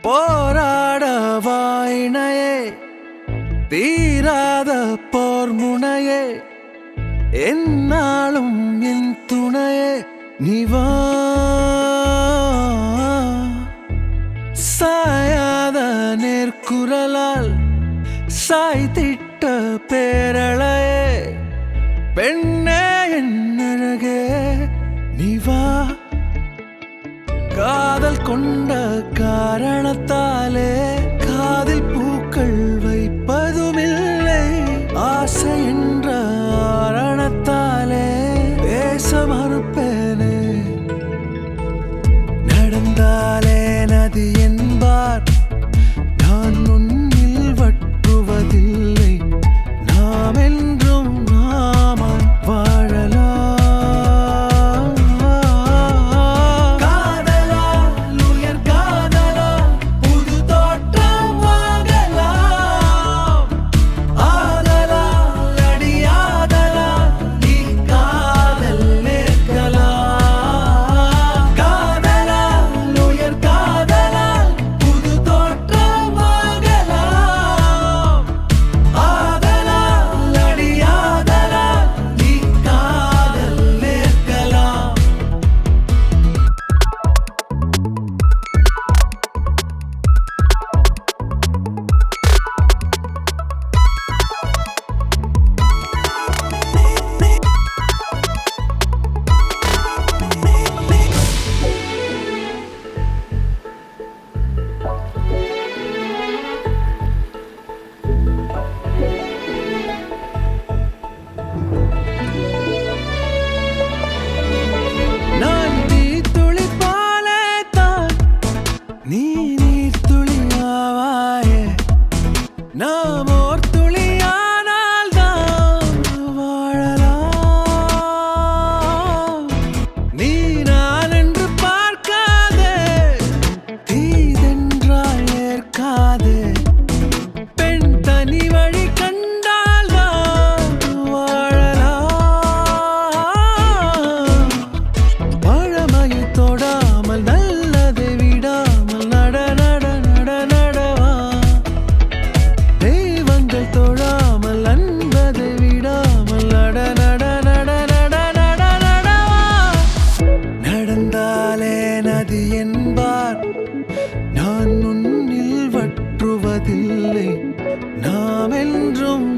போராட வாயினையே தீராத போர் முனையே என்னாலும் என் துணையே நிவா சாயாத நேர்குரலால் சாய்த்திட்ட பேரழையே பெண்ணே என் அழகே நிவா காதல் கொண்ட காரணத்தாலே காதில் பூக்கள் வைப்பதுமில்லை ஆசை என்ற ஆரணத்தாலே பேச மறுப்பேனே நடந்தாலே நதி என்பார் நான் உன்னில் வற்றுவதில்லை நாம் என்றும் நாமாய் வாழலாம் நாம் ஓர் துளியானால் தான் வாழலாம் நீ நான் என்று பார்க்காதே தீதென்றால் ஏற்காதே பெண் தனி வழி கண்டால் தான் வாழலாம் பழமையை தொடாமல் நல்லதை விடாமல் நட நட நட நடவா தொழாமல் அன்பதை விடாமல் நட நட நட நட நட நடவா நடந்தாலே நதி என்பார் நான் உன்னில் வற்றுவதில்லை நாம் என்றும்